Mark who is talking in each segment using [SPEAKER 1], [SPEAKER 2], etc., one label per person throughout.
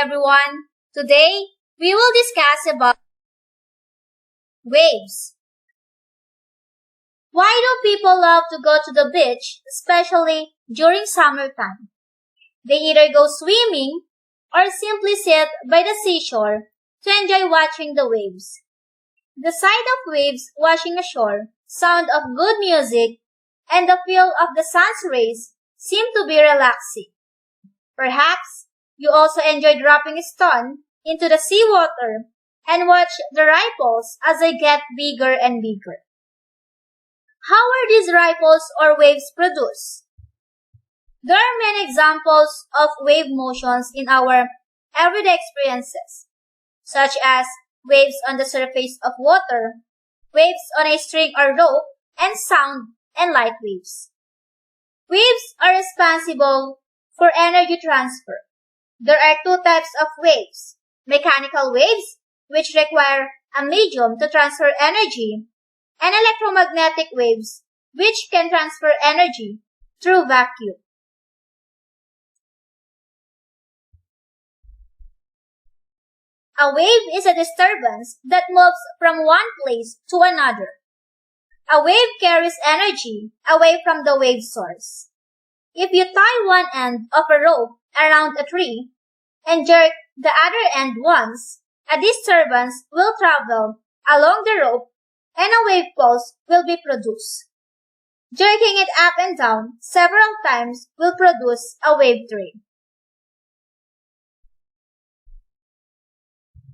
[SPEAKER 1] everyone. Today we will discuss about waves. Why do people love to go to the beach, especially during summertime? They either go swimming or simply sit by the seashore to enjoy watching the waves. The sight of waves washing ashore, sound of good music, and the feel of the sun's rays seem to be relaxing. Perhaps you also enjoy dropping a stone into the seawater and watch the ripples as they get bigger and bigger. How are these ripples or waves produced? There are many examples of wave motions in our everyday experiences, such as waves on the surface of water, waves on a string or rope, and sound and light waves. Waves are responsible for energy transfer. There are two types of waves: mechanical waves, which require a medium to transfer energy, and electromagnetic waves, which can transfer energy through vacuum. A wave is a disturbance that moves from one place to another. A wave carries energy away from the wave source. If you tie one end of a rope around a tree and jerk the other end once, a disturbance will travel along the rope and a wave pulse will be produced. Jerking it up and down several times will produce a wave train.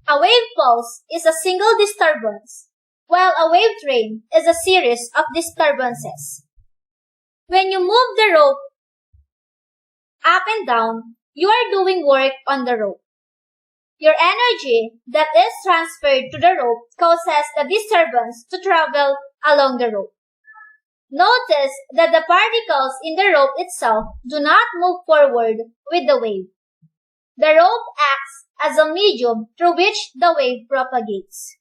[SPEAKER 1] A wave pulse is a single disturbance, while a wave train is a series of disturbances. When you move the rope up and down, you are doing work on the rope. Your energy that is transferred to the rope causes the disturbance to travel along the rope. Notice that the particles in the rope itself do not move forward with the wave. The rope acts as a medium through which the wave propagates.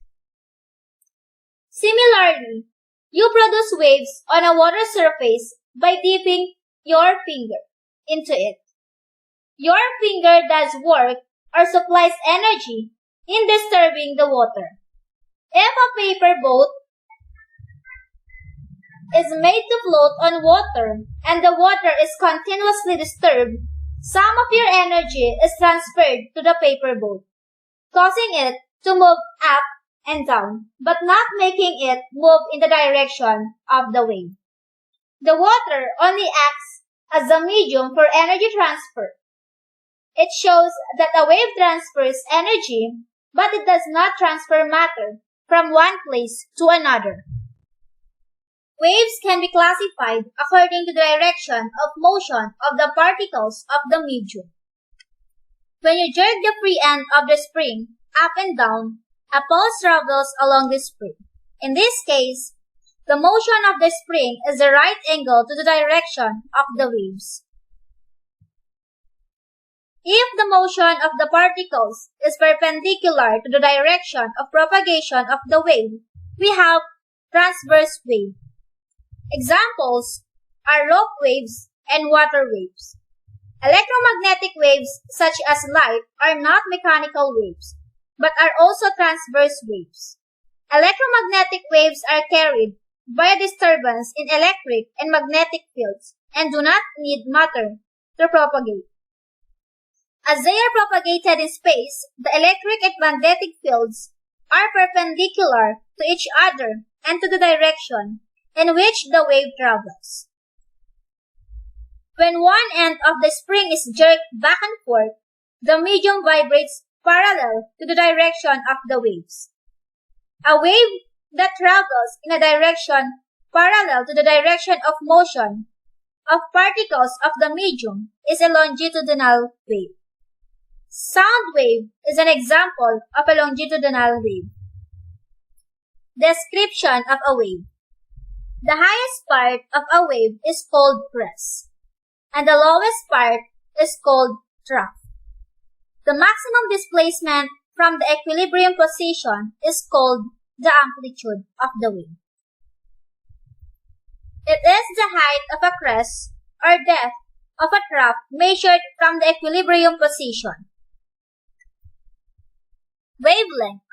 [SPEAKER 1] Similarly, you produce waves on a water surface by dipping your finger into it. Your finger does work or supplies energy in disturbing the water. If a paper boat is made to float on water and the water is continuously disturbed, some of your energy is transferred to the paper boat, causing it to move up and down, but not making it move in the direction of the wave. The water only acts as a medium for energy transfer. It shows that a wave transfers energy, but it does not transfer matter from one place to another. Waves can be classified according to the direction of motion of the particles of the medium. When you jerk the free end of the spring up and down, a pulse travels along the spring. In this case, the motion of the spring is a right angle to the direction of the waves. If the motion of the particles is perpendicular to the direction of propagation of the wave, we have transverse wave. Examples are rope waves and water waves. Electromagnetic waves such as light are not mechanical waves, but are also transverse waves. Electromagnetic waves are carried by a disturbance in electric and magnetic fields and do not need matter to propagate. As they are propagated in space, the electric and magnetic fields are perpendicular to each other and to the direction in which the wave travels. When one end of the spring is jerked back and forth, the medium vibrates parallel to the direction of the waves. A wave that travels in a direction parallel to the direction of motion of particles of the medium is a longitudinal wave. Sound wave is an example of a longitudinal wave. Description of a wave. The highest part of a wave is called crest, and the lowest part is called trough. The maximum displacement from the equilibrium position is called the amplitude of the wave. It is the height of a crest or depth of a trough measured from the equilibrium position. Wavelength.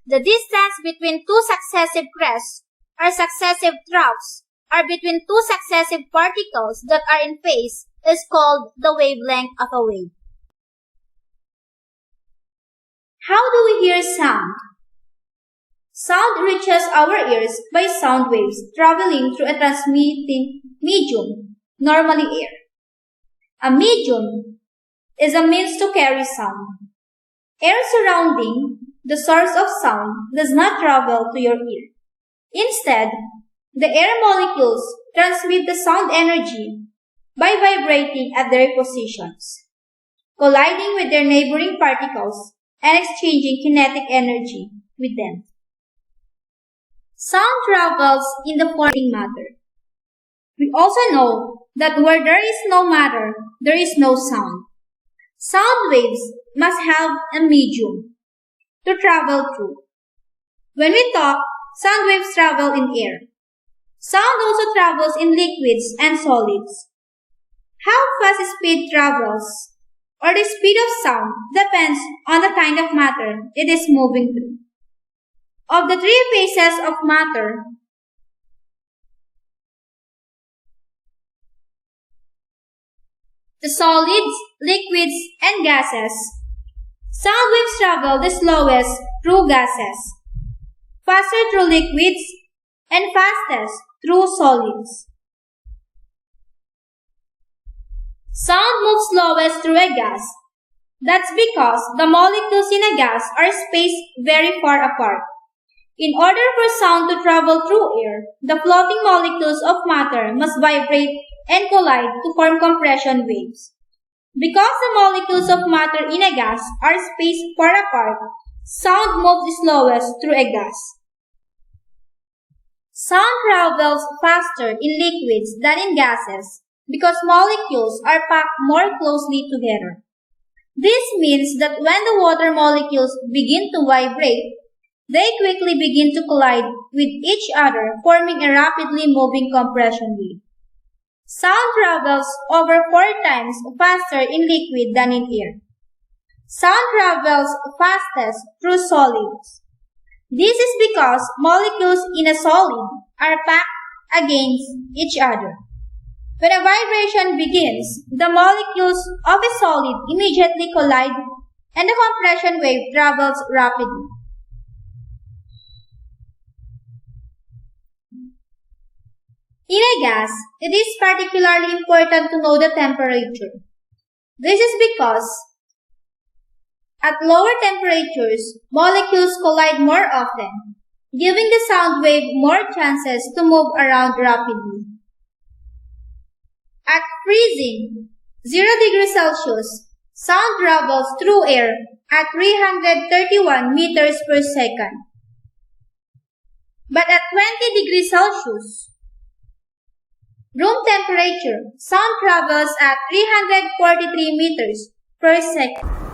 [SPEAKER 1] The distance between two successive crests or successive troughs or between two successive particles that are in phase is called the wavelength of a wave. How do we hear sound? Sound reaches our ears by sound waves traveling through a transmitting medium, normally air. A medium is a means to carry sound. Air surrounding the source of sound does not travel to your ear. Instead, the air molecules transmit the sound energy by vibrating at their positions, colliding with their neighboring particles and exchanging kinetic energy with them. Sound travels in the form of matter. We also know that where there is no matter, there is no sound. Sound waves must have a medium to travel through. When we talk, sound waves travel in air. Sound also travels in liquids and solids. How fast speed travels, or the speed of sound, depends on the kind of matter it is moving through. Of the three phases of matter, the solids, liquids, and gases, sound waves travel the slowest through gases, faster through liquids, and fastest through solids. Sound moves slowest through a gas. That's because the molecules in a gas are spaced very far apart. In order for sound to travel through air, the floating molecules of matter must vibrate and collide to form compression waves. Because the molecules of matter in a gas are spaced far apart, sound moves slowest through a gas. Sound travels faster in liquids than in gases because molecules are packed more closely together. This means that when the water molecules begin to vibrate, they quickly begin to collide with each other, forming a rapidly moving compression wave. Sound travels over 4 times faster in liquid than in air. Sound travels fastest through solids. This is because molecules in a solid are packed against each other. When a vibration begins, the molecules of a solid immediately collide and the compression wave travels rapidly. In a gas, it is particularly important to know the temperature. This is because at lower temperatures, molecules collide more often, giving the sound wave more chances to move around rapidly. At freezing, 0 degrees Celsius, sound travels through air at 331 meters per second. But at 20 degrees Celsius, room temperature, sound travels at 343 meters per second.